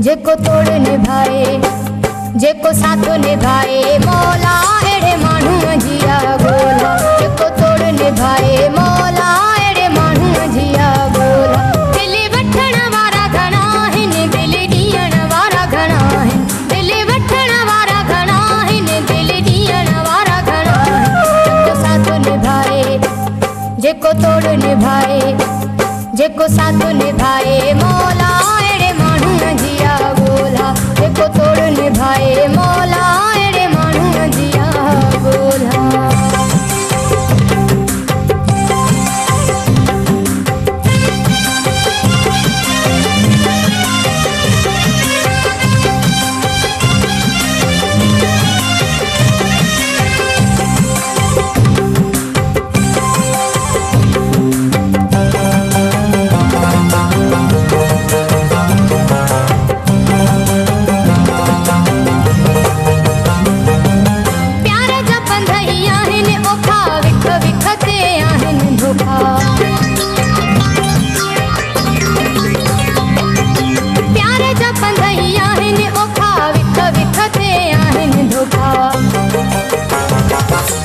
जेको तोड़ निभाए, जेको साथ निभाए मौला एड़े माण्हू जिया ॻोल्हा। जेको तोड़ निभाए मौला एड़े माण्हू जिया ॻोल्हा। दिल वठण वारा घणा आहिनि, दिल ॾियण वारा घणा आहिनि। दिल वठण वारा घणा आहिनि, दिल ॾियण वारा घणा आहिनि। जेको साथ निभाए, जेको तोड़ निभाए, जेको साथ निभाए मौला एड़े माण्हू जिया ॻोल्हा। जेको तोड़ निभाए मौला एड़े माण्हू जिया ॻोल्हा।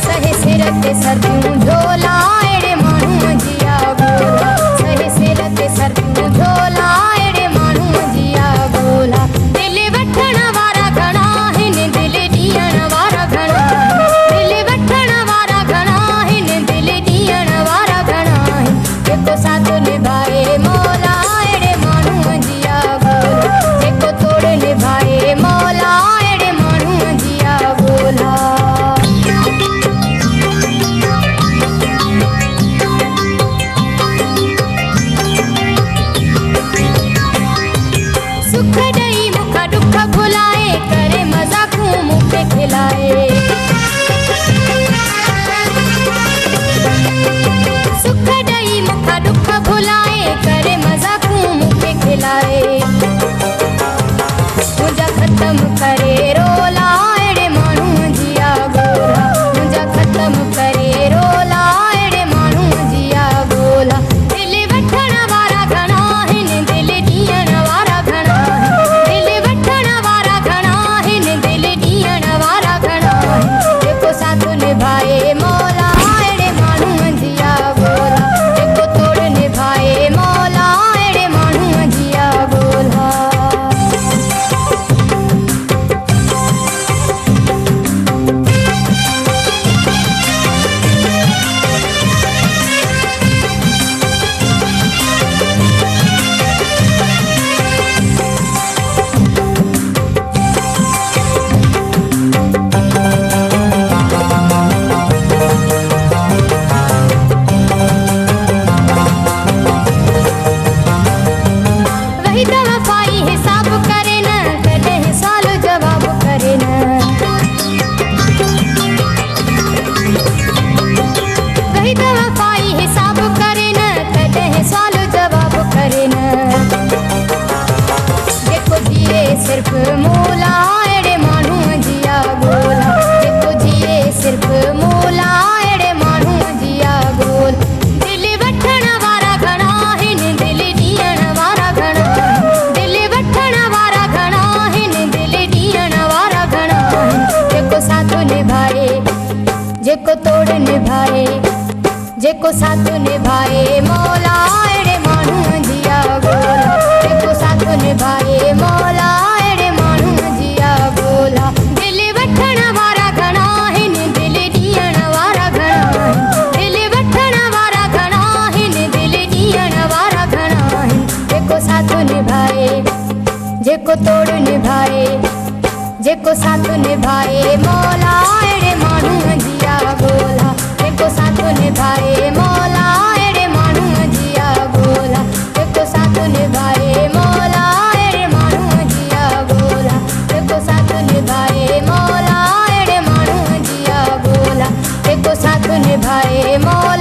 सहे सिर ते सर्दियूं झोला एड़े माण्हू जिया ॻोल्हा। सहे सिर ते सर्दियूं झोला एड़े माण्हू जिया ॻोल्हा। दिल वठण वारा घणा आहिनि, दिल ॾियण वारा घणा आहिनि। दिल वठण वारा घणा आहिनि, दिल ॾियण वारा घणा आहिनि। जेको साथ निभाए मौला एड़े माण्हू जिया ॻोल्हा। जेको तोड़ निभाए मौला एड़े माण्हू जिया ॻोल्हा। सुख ॾेई मूंखां दुख भुलाए, करे मज़ाक़ूं मूंखे खिलाए। सुख ॾेई मूंखां दुख भुलाए, करे मज़ाक़ूं मूंखे खिलाए। मुंहिंजा ख़त्म करे रोला एड़े माण्हू जिया ॻोल्हा। मुंहिंजा ख़त्म करे रोला एड़े माण्हू जिया ॻोल्हा। दिल वठण वारा घणा आहिनि, दिल ॾियण वारा घणा आहिनि। दिल वठण वारा घणा आहिनि, दिल ॾियण वारा घणा आहिनि। जेको साथ निभाए मौला एड़े माण्हू जिया ॻोल्हा। जेको तोड़ निभाए मौला एड़े माण्हू जिया ॻोल्हा। वही त वफ़ाई हिसाब करे न, कॾहिं सवाल जवाब करे न। वही त वफ़ाई हिसाब करे न, कॾहिं सवाल जवाब करे न। जेको जिए सिर्फ़ मौला एड़े माण्हू जिया ॻोल्हा। जेको जिए सिर्फ़ मौला एड़े माण्हू जिया ॻोल्हा। दिल वठण वारा घणा आहिनि, दिल ॾियण वारा घणा आहिनि। दिल वठण वारा घणा आहिनि, दिल ॾियण वारा घणा आहिनि। जेको साथ निभाए, जेको तोड़ निभाए, जेको साथ निभाए मौला एड़े माण्हू जिया ॻोल्हा। जेको साथ निभाए मौला एड़े माण्हू जिया ॻोल्हा। दिल वठण वारा घणा आहिनि, दिल ॾियण वारा घणा आहिनि। दिल वठण वारा घणा आहिनि, दिल ॾियण वारा घणा आहिनि। जेको साथ निभाए, जेको तोड़ निभाए, जेको साथ निभाए मौला एड़े माण्हू जिया ॻोल्हा। जेको साथ निभाए मौला एड़े माण्हू जिया ॻोल्हा। जेको साथ निभाए मौला एड़े माण्हू जिया ॻोल्हा। जेको साथ निभाए मौला एड़े माण्हू जिया ॻोल्हा। जेको साथ निभाए मौला